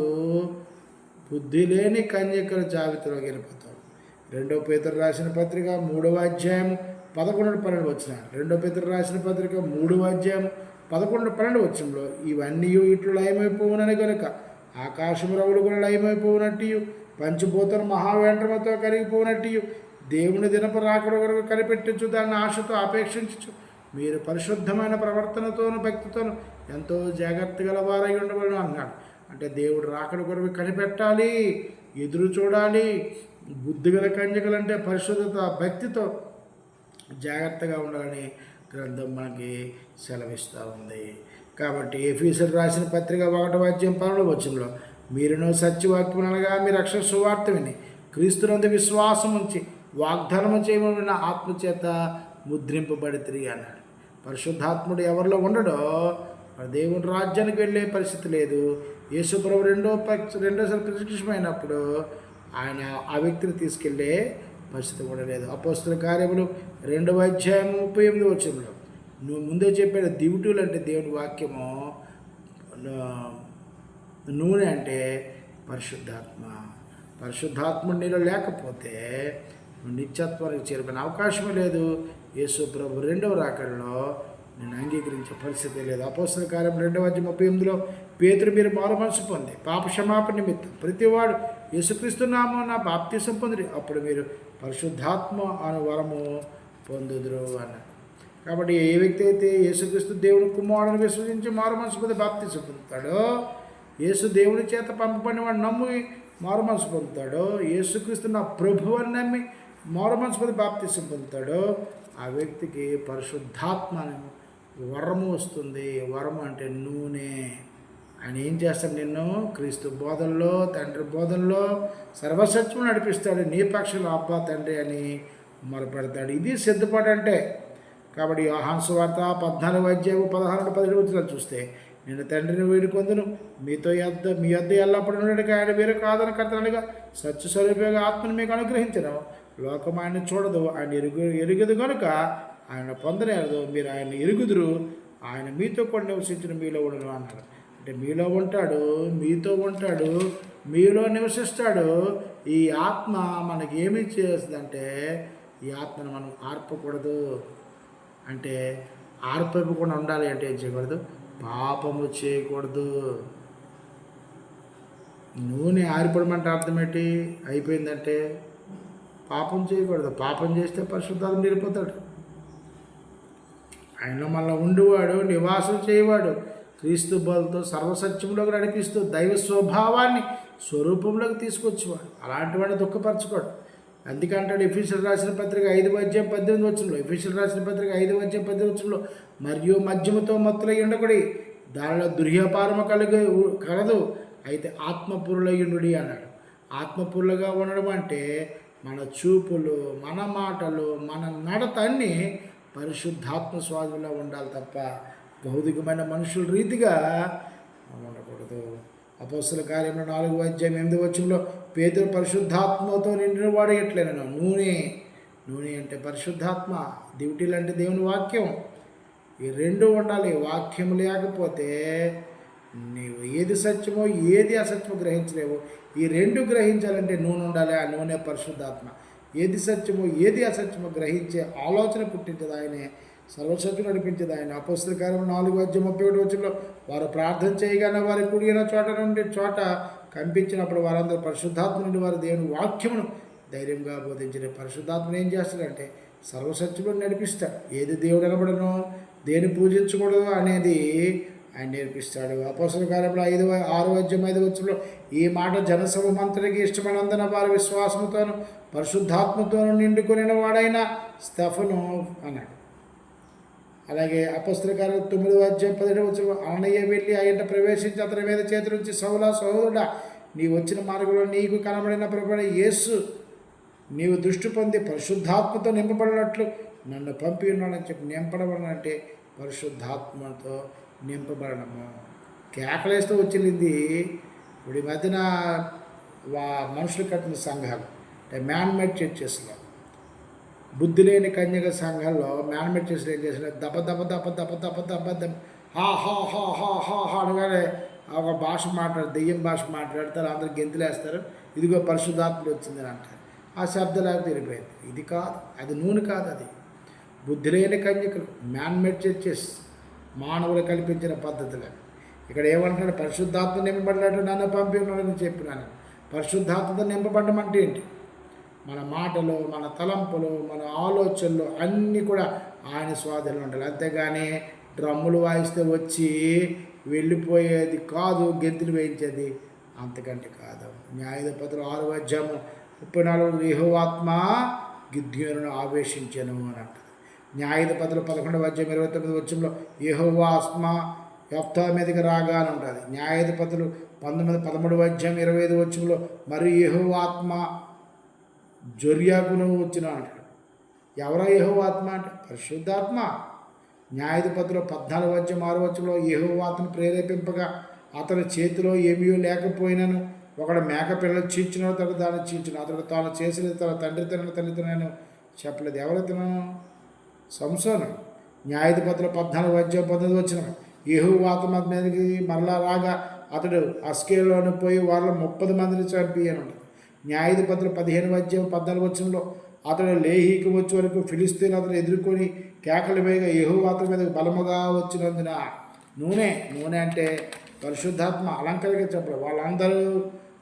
బుద్ధి లేని కన్యకల జాబితాలో వెళ్ళిపోతావు. 2 పేతురు రాసిన పత్రిక 3:11-12 2 పేతురు రాసిన పత్రిక 3:11 11-12 వచనంలో ఇవన్నీ ఇట్లు లయమైపోవునని కనుక ఆకాశం రవులు కూడా లయమైపోవునట్టు పంచిపోతున్న మహావేంద్రమతో కరిగిపోవునట్టు దేవుని దినపు రాకడ వరకు కనిపెట్టచ్చు, దాన్ని ఆశతో అపేక్షించచ్చు. మీరు పరిశుద్ధమైన ప్రవర్తనతోనూ భక్తితోనూ ఎంతో జాగ్రత్త గల వారై ఉండవలను అన్నాడు. అంటే దేవుడు రాకడ కొరకు కనిపెట్టాలి, ఎదురు చూడాలి. బుద్ధిగల కన్యకలంటే పరిశుద్ధత భక్తితో జాగ్రత్తగా ఉండాలని గ్రంథం మనకి సెలవిస్తూ ఉంది. కాబట్టి ఎఫెసీయులకు రాసిన పత్రిక 1:12 మీరును సత్యవాక్యం అనగా మీ రక్షణ సువార్త విని క్రీస్తునందు విశ్వాసం ఉంచి వాగ్దానము చేయబడిన ఆత్మచేత ముద్రింపబడితిరి అన్నాడు. పరిశుద్ధాత్ముడు ఎవరిలో ఉండడో దేవుని రాజ్యానికి వెళ్ళే పరిస్థితి లేదు. యేసుప్రభు రెండోసారి ప్రత్యక్షమైనప్పుడు ఆయన ఆ వ్యక్తిని తీసుకెళ్ళే పరిస్థితి కూడా లేదు. అపోస్తలుల కార్యములు 2:38 నువ్వు ముందే చెప్పాడు, దివిటీలు అంటే దేవుని వాక్యము, నూనె అంటే పరిశుద్ధాత్ముడు నీలో లేకపోతే నిత్యత్వానికి చేరుకునే అవకాశమే లేదు. యేసు ప్రభు రెండవ రాకడలో నేను అంగీకరించే పరిస్థితి లేదు. అపోస్తలుల కార్యం 2:38 పేతురు మీరు మారు మనసు పొంది పాప క్షమాపణ నిమిత్తం ప్రతివాడు యేసుక్రీస్తు నామమున బాప్తిసం పొందిరి, అప్పుడు మీరు పరిశుద్ధాత్మ అను వరము పొందుదురు అన్నాడు. కాబట్టి ఏ వ్యక్తి అయితే యేసుక్రీస్తు దేవుని కుమారుని విశ్వసించి మారు మనసు పొంది బాప్తిసం పొందుతాడో, యేసు దేవుని చేత పంపబడిన వాడు నమ్మి మారు మనసు పొందుతాడో, యేసుక్రీస్తు నా ప్రభు అని నమ్మి మారు మనసు పొంది బాప్తిసం పొందుతాడో ఆ వ్యక్తికి పరిశుద్ధాత్మ వరము వస్తుంది. వరము అంటే నూనె. ఆయన ఏం చేస్తాడు? నిన్ను క్రీస్తు బోధనలో, తండ్రి బోధనలో సర్వసత్యం నడిపిస్తాడు. నీ పక్షంలో అబ్బా తండ్రి అని మొరపెడతాడు. ఇది సిద్ధపాటు అంటే. కాబట్టి యోహాను సువార్త 14:16-17 చూస్తే నేను తండ్రిని వేడుకొందును, మీ యొద్ద ఎల్లప్పుడూ ఉండడానికి ఆయన వేరే కాదని కర్తనగా సత్య స్వరూపంగా ఆత్మను మీకు అనుగ్రహించను. లోకం ఆయన చూడదు, ఆయన ఎరుగదు కనుక ఆయన పొందలేదు. మీరు ఆయన ఎరుగుదురు, ఆయన మీతో కూడా నివసించిన మీలో ఉండను అన్నాడు. అంటే మీలో ఉంటాడు, మీతో ఉంటాడు, మీలో నివసిస్తాడు. ఈ ఆత్మ మనకి ఏమి చేస్తుందంటే, ఈ ఆత్మను మనం ఆర్పకూడదు. అంటే ఆర్పకుండా ఉండాలి అంటే ఏం చేయకూడదు? పాపము చేయకూడదు. నూనె ఆరిపోవడం అర్థం ఏంటి? అయిపోయిందంటే పాపం చేయకూడదు. పాపం చేస్తే పరిశుద్ధాత్మ నిలిపోతాడు. ఆయన మళ్ళీ ఉండివాడు, నివాసం చేయవాడు, క్రీస్తు బలతో సర్వసత్యంలోకి నడిపిస్తూ దైవ స్వభావాన్ని స్వరూపంలోకి తీసుకొచ్చేవాడు. అలాంటి వాడిని దుఃఖపరచుకోడు. అందుకంటాడు ఎఫెసీయులకు రాసిన పత్రిక 5:18 ఎఫెసీయులకు రాసిన పత్రిక 5:18 మరియు మద్యముతో మత్తులై ఉండకుడి, దానిలో దుర్వ్యాపారము కలదు, అయితే ఆత్మపురులయ్యుండుడి అన్నాడు. ఆత్మపురులుగా ఉండడం అంటే మన చూపులు, మన మాటలు, మన నడత అన్నీ పరిశుద్ధాత్మ స్వాధీనంలో ఉండాలి తప్ప భౌతికమైన మనుషుల రీతిగా ఉండకూడదు. అపోస్తలుల కార్యంలో 4:8 పేతురు పరిశుద్ధాత్మతో నిండిన వాడు ఎట్లైనా నూనె అంటే పరిశుద్ధాత్మ, దివిటీలు అంటే దేవుని వాక్యం. ఈ రెండు ఉండాలి. వాక్యం లేకపోతే నీవు ఏది సత్యమో ఏది అసత్యమో గ్రహించలేవు. ఈ రెండు గ్రహించాలంటే నూనె ఉండాలి. ఆ నూనె పరిశుద్ధాత్మ. ఏది సత్యమో ఏది అసత్యమో గ్రహించే ఆలోచన పుట్టించేది ఆయనే, సర్వసత్యం నడిపించేది ఆయన. అపోస్తలుల కార్యం 4:31 వారు ప్రార్థన చేయగానే వారి కూడిన చోట నుండి చోట కంపించినప్పుడు వారందరూ పరిశుద్ధాత్మ నుండి వారు దేవుని వాక్యమును ధైర్యంగా బోధించిన. పరిశుద్ధాత్మను ఏం చేస్తాడంటే సర్వసత్యమును నడిపిస్తాడు. ఏది దేవుడు అనబడనో, దేని పూజించకూడదు అనేది ఆయన నేర్పిస్తాడు. అపోస్తలుల కార్యంలో 6:5 ఈ మాట జనసమూహమంతటికి ఇష్టమైనందున వారి విశ్వాసంతోనూ పరిశుద్ధాత్మతోనూ నిండుకొనిన వాడైన స్తెఫను అన్నాడు. అలాగే అపోస్తలుల కార్యం 9:17 అననీయ వెళ్ళి ఆయన ప్రవేశించి అతని మీద చేతులుంచి సౌలా సహోదరుడా, నీ వచ్చిన మార్గంలో నీకు కనబడిన ప్రభువైన యేసు నీవు దృష్టి పొంది పరిశుద్ధాత్మతో నింపబడినట్లు నన్ను పంపి ఉన్నాడని చెప్పి నింపడమనంటే పరిశుద్ధాత్మతో నింపబడము. కేకలేస్తూ వచ్చింది. ఇప్పుడు ఈ మధ్యన మనుషులు కట్టిన సంఘాలు అంటే మ్యాన్మేడ్ చర్చెస్లో, బుద్ధి లేని కన్యక సంఘాల్లో మ్యాన్మేడ్ చర్చెస్లో ఏం చేసిన దెబ్బ దెబ్బ దెబ్బ దెబ్బ దెబ్బ దెబ్బ దెబ్బ హా హా హా హా హా హా అనగానే ఒక భాష దెయ్యం భాష మాట్లాడతారు, అందరు గెంతులేస్తారు, ఇదిగో పరిశుద్ధాత్ముడు వచ్చిందని అంటారు. ఆ శబ్దలాగా తిరిగిపోయింది. ఇది కాదు, అది నూనె కాదు, అది బుద్ధి లేని కన్యకలు, మ్యాన్మేడ్ చర్చెస్. మానవులు కల్పించిన పద్ధతులు. ఇక్కడ ఏమంటున్నాడు? పరిశుద్ధాత్మ నింపబడ్డాడు, నన్ను పంపి ఉన్నాడని చెప్పినాను. పరిశుద్ధాత్మతో నింపబడ్డం అంటే ఏంటి? మన మాటలు, మన తలంపులు, మన ఆలోచనలు అన్నీ కూడా ఆయన స్వాధీనంలో ఉండాలి. అంతేగాని డ్రమ్ములు వాయిస్తే వచ్చి వెళ్ళిపోయేది కాదు, గెంతులు వేయించేది అంతకంటే కాదు. న్యాయాధిపతులు 6వ అధ్యాయం 34 యెహోవాత్మ గిద్యోనును ఆవేశించెను అని అంటారు. న్యాయాధిపతులు 11వ అధ్యాయం 29 వచనంలో యెహోవాత్మ యెఫ్తా మీదకి రాగా అని ఉంటుంది. న్యాయాధిపతులు 13వ అధ్యాయం 25 వచనంలో మరియు యెహోవాత్మ జొర్యాకును వచ్చిన అంటాడు. ఎవరో యెహోవాత్మ అంటే పరిశుద్ధాత్మ. న్యాయాధిపతులు 14వ అధ్యాయం 6వ వచనంలో యెహోవాత్మను ప్రేరేపింపగా అతని చేతిలో ఏమీ లేకపోయినను ఒకడు మేక పిల్లలు చీల్చిన తను దాన్ని చీల్చిన, అతడు తాను చేసిన తన తల్లిదండ్రులను చెప్పలేదు. ఎవరైతేనో సంసోను. న్యాయాధిపతులు 14వ అధ్యాయం 19 వచనం యెహోవాత్మ మీదకి మరలా రాగా అతడు అస్కేలోని పోయి వాళ్ళ 30 మందిని చంపి అని ఉంటుంది. న్యాయాధిపతులు 15వ అధ్యాయం 14 వచనంలో అతడు లేహీకి వచ్చే వరకు ఫిలిస్తీన్ అతను ఎదుర్కొని కేకలు వేయగా యెహోవాత్మ మీదకి బలముగా వచ్చినందున. నూనె అంటే పరిశుద్ధాత్మ. అలంకరిగా చెప్పడం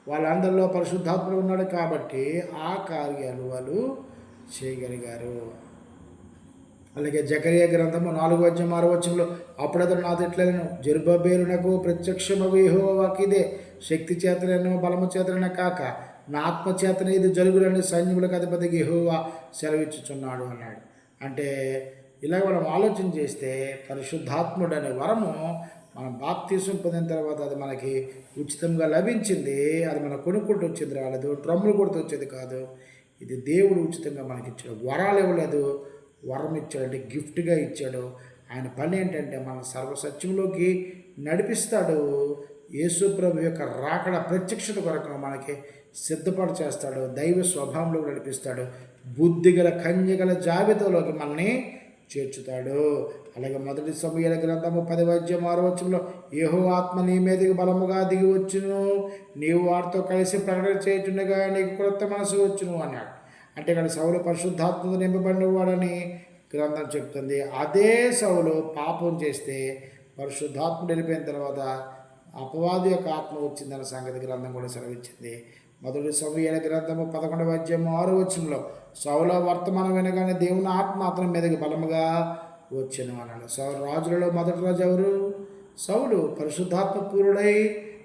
వాళ్ళందరిలో పరిశుద్ధాత్మ ఉన్నాడు కాబట్టి ఆ కార్యాలు వాళ్ళు చేయగలిగారు. అలాగే జకరియా గ్రంథము 4వ అధ్యాయం 6వ వచనంలో అప్పుడు అతడు నాతో ఇట్లను జెరుబ్బేలునకు ప్రత్యక్షమగు యెహోవా వాక్కిదే, శక్తి చేతనైనో బలము చేతనైనా కాక నా ఆత్మ చేతనే ఇది జరుగునని సైన్యములకు అధిపతికి యెహోవా సెలవిచ్చుచున్నాడు అన్నాడు. అంటే ఇలా మనం ఆలోచన చేస్తే పరిశుద్ధాత్ముడు అనే వరము మనం బాప్తీసం పొందిన తర్వాత అది మనకి ఉచితంగా లభించింది. అది మనం కొనుక్కుంటూ వచ్చేది రాలేదు, డ్రమ్ములు కొడుతూ వచ్చేది కాదు. ఇది దేవుడు ఉచితంగా మనకి ఇచ్చాడు. వరాలు ఇవ్వలేదు, వరం ఇచ్చాడంటే గిఫ్ట్గా ఇచ్చాడు. ఆయన పని ఏంటంటే మన సర్వసత్యంలోకి నడిపిస్తాడు. యేసు ప్రభు యొక్క రాకడ ప్రత్యక్షత కొరకు మనకి సిద్ధపాటు చేస్తాడు. దైవ స్వభావంలో నడిపిస్తాడు. బుద్ధిగల కన్యగల జాబితాలోకి మనల్ని చేర్చుతాడు. అలాగే 1 సమూయేలు గ్రంథము 10వ అధ్యాయం 6వ వచనంలో యెహోవా నీ మీదకి బలముగా దిగి వచ్చును, నీవు వారితో కలిసి ప్రకటన చేయుచుండగా నీకు క్రొత్త మనసు వచ్చును అన్నాడు. అంటే ఇక్కడ సౌలు పరిశుద్ధాత్మతో నింపబడిన వాడని గ్రంథం చెప్తుంది. అదే సౌలు పాపం చేస్తే పరిశుద్ధాత్మ వెళ్ళిపోయిన తర్వాత అపవాది యొక్క ఆత్మ వచ్చిందన్న సంగతి గ్రంథం కూడా సెలవిచ్చింది. 1 సమూయేలు గ్రంథము 11వ అధ్యాయం 6వ వచనంలో సౌల వర్తమానం వినగానే దేవుని ఆత్మ అతని మీదకి బలముగా వచ్చెను అన్నాడు. రాజులలో మొదటి రాజు ఎవరు? సౌలు. పరిశుద్ధాత్మ పూర్ణుడై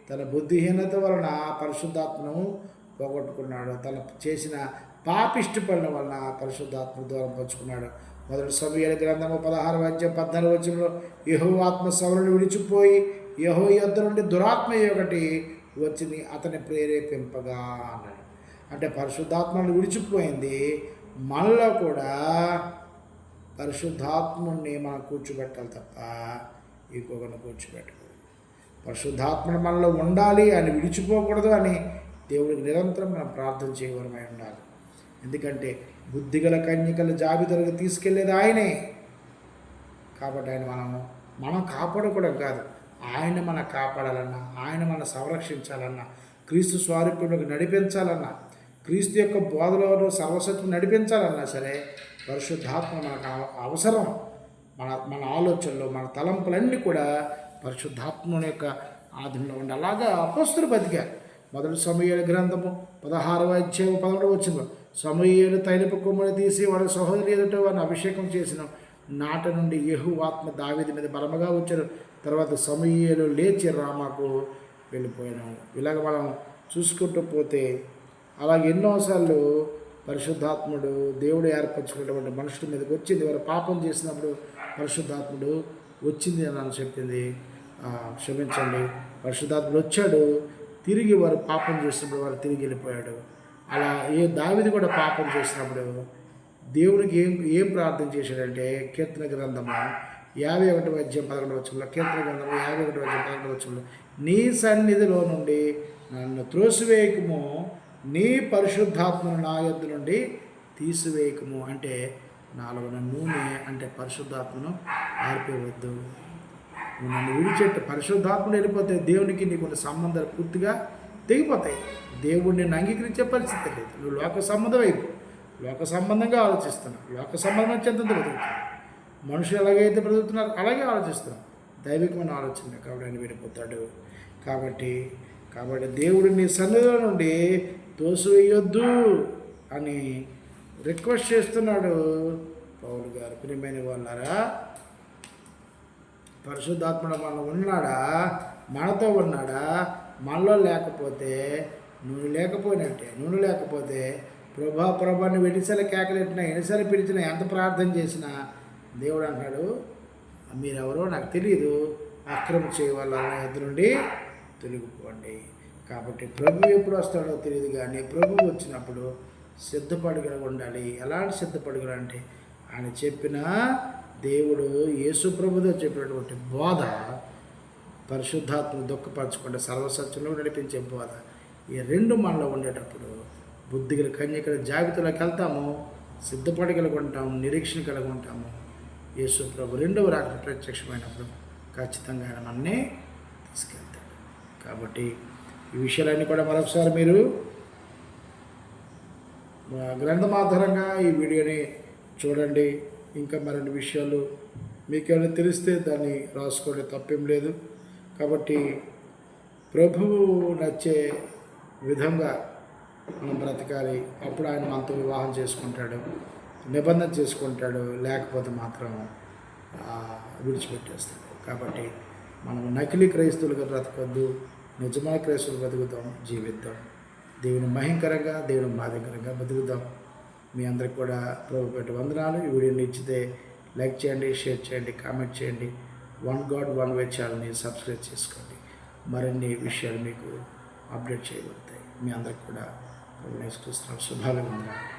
తన బుద్ధిహీనత వలన పరిశుద్ధాత్మను పోగొట్టుకున్నాడు. తను చేసిన పాపిష్టి పనుల వలన పరిశుద్ధాత్మ దూరం పంచుకున్నాడు. 1 సమూయేలు గ్రంథము 16వ అధ్యాయం 14వ వచనంలో యెహోవాత్మ సౌలును విడిచిపోయి యెహోవా యొద్ద నుండి దురాత్మ ఒకటి వచ్చింది అతన్ని ప్రేరేపింపగా అన్నాడు. అంటే పరిశుద్ధాత్మను విడిచిపోయింది. మనలో కూడా పరిశుద్ధాత్ముని మనం కూర్చోబెట్టాలి తప్ప ఇంకొకరిని కూర్చోబెట్టకూడదు. పరిశుద్ధాత్మను మనలో ఉండాలి అని విడిచిపోకూడదు అని దేవుడికి నిరంతరం మనం ప్రార్థన చేయవరమై ఉండాలి. ఎందుకంటే బుద్ధిగల కన్యకల జాబితాలకు తీసుకెళ్లేది ఆయనే. కాబట్టి ఆయన మనం కాపాడుకోవడం కాదు, ఆయన మన కాపాడాలన్నా, ఆయన మన సంరక్షించాలన్నా, క్రీస్తు స్వారూప్యంలోకి నడిపించాలన్నా, క్రీస్తు యొక్క బోధలో సర్వసత్వం నడిపించాలన్నా సరే పరిశుద్ధాత్మ మనకు అవసరం. మన ఆలోచనలు, మన తలంపులన్నీ కూడా పరిశుద్ధాత్మ యొక్క ఆధీనంలో ఉండి అలాగా అపోస్తలులు బతికారు. 1 సమూయేలు గ్రంథము 16వ అధ్యాయం 11వ వచనంలో సమూయేలు తైలపు కొమ్మును తీసి వాడి సహోదరి ఎదుట వారిని అభిషేకం చేసిన నాట నుండి యెహోవాత్మ దావీదు మీద బలముగా వచ్చారు. తర్వాత సమూయేలు లేచి రామాకు వెళ్ళిపోయాను. ఇలాగ మనం చూసుకుంటూ పోతే అలాగే ఎన్నోసార్లు పరిశుద్ధాత్ముడు దేవుడు ఏర్పరచుకున్నటువంటి మనుషుల మీదకి వచ్చింది. వారు పాపం చేసినప్పుడు పరిశుద్ధాత్ముడు వచ్చింది అని చెప్పింది. క్షమించండి, పరిశుద్ధాత్ముడు వచ్చాడు, తిరిగి వారు పాపం చేసినప్పుడు వారు తిరిగి వెళ్ళిపోయాడు. అలా దావీదు కూడా పాపం చేసినప్పుడు దేవునికి ఏం ప్రార్థన చేశాడంటే కీర్తన గ్రంథము 51వ అధ్యాయం 11వ వచనంలో, కీర్తన గ్రంథము 51వ అధ్యాయం 11వ వచనంలో నీ సన్నిధిలో నుండి నన్ను త్రోసివేయకము, నీ పరిశుద్ధాత్మను నా యొద్ద నుండి తీసివేయకము. అంటే నాలో ఉన్న నూనె అంటే పరిశుద్ధాత్మను ఆర్పేవద్దు. నువ్వు నన్ను విడిచెట్టు పరిశుద్ధాత్మను వెళ్ళిపోతే దేవునికి నీకున్న సంబంధాలు పూర్తిగా తెగిపోతాయి. దేవుడిని నేను అంగీకరించే పరిస్థితి లేదు. నువ్వు లోక సంబంధం వైపు లోక సంబంధంగా ఆలోచిస్తున్నావు, లోక సంబంధం చెంతంత బ్రతుకుతున్నావు. మనుషులు ఎలాగైతే బ్రతుకుతున్నారు అలాగే ఆలోచిస్తున్నావు. దైవికమైన ఆలోచన కాబట్టి ఆయన విడిపోతాడు. కాబట్టి దేవుడు నీ సన్నిధిలో నుండి తోసివేయొద్దు అని రిక్వెస్ట్ చేస్తున్నాడు పౌలు గారు. ప్రియమైన వాళ్ళారా, పరిశుద్ధాత్ముడు మనలో ఉన్నాడా? మనతో ఉన్నాడా? మనలో లేకపోతే నూనె లేకపోతే ప్రభా నువ్వు ఎన్నిసార్లు కేకలెట్టినా, ఎన్నిసార్లు పిలిచినా, ఎంత ప్రార్థన చేసినా దేవుడు అంటాడు, మీరెవరో నాకు తెలియదు, అక్రమ చేయవాళ్ళ ఎదురు నుండి తొలగిపోండి. కాబట్టి ప్రభు ఎప్పుడు వస్తాడో తెలియదు, కానీ ప్రభు వచ్చినప్పుడు సిద్ధపడిగా ఉండాలి. ఎలాంటి సిద్ధపడిగా అంటే ఆయన చెప్పిన దేవుడు యేసు ప్రభుతో చెప్పినటువంటి బోధ, పరిశుద్ధాత్మను దుఃఖపరచకుండా సర్వసత్యంలో నడిపించే బోధ, ఈ రెండు మనలో ఉండేటప్పుడు బుద్ధిగల కన్యకల జాబితాలోకి వెళ్తాము, సిద్ధపడి ఉంటాము, నిరీక్షణ కలిగి ఉంటాము. యేసు ప్రభు రెండవ రాకడ ప్రత్యక్షమైనప్పుడు ఖచ్చితంగా ఆయన మనల్ని తీసుకెళ్తాడు. కాబట్టి ఈ విషయాలన్నీ కూడా మరొకసారి మీరు గ్రంథమాధారంగా ఈ వీడియోని చూడండి. ఇంకా మరిన్ని విషయాలు మీకేమైనా తెలిస్తే దాన్ని రాసుకోండి, తప్పేం లేదు. కాబట్టి ప్రభువు నచ్చే విధంగా మనం బ్రతకాలి. అప్పుడు ఆయన మనతో వివాహం చేసుకుంటాడు, నిబంధన చేసుకుంటాడు, లేకపోతే మాత్రం విడిచిపెట్టేస్తాడు. కాబట్టి మనం నకిలీ క్రైస్తవులుగా బ్రతకొద్దు, నిజమైన క్రైస్తవులు బతుకుతాం, జీవిద్దాం. దేవుని మహింకరంగా, దేవుని బాధ్యకరంగా బతుకుదాం. మీ అందరికి కూడా ప్రభు పెట్టి వందనాలు. ఈ వీడియోని ఇచ్చితే లైక్ చేయండి, షేర్ చేయండి, కామెంట్ చేయండి. వన్ గాడ్ వన్ వే ఛానల్ని సబ్స్క్రైబ్ చేసుకోండి. మరిన్ని విషయాలు మీకు అప్డేట్ చేయబడతాయి. మీ అందరికి కూడా ప్రభు యేసుక్రీస్తు శుభాలు వందనాలు.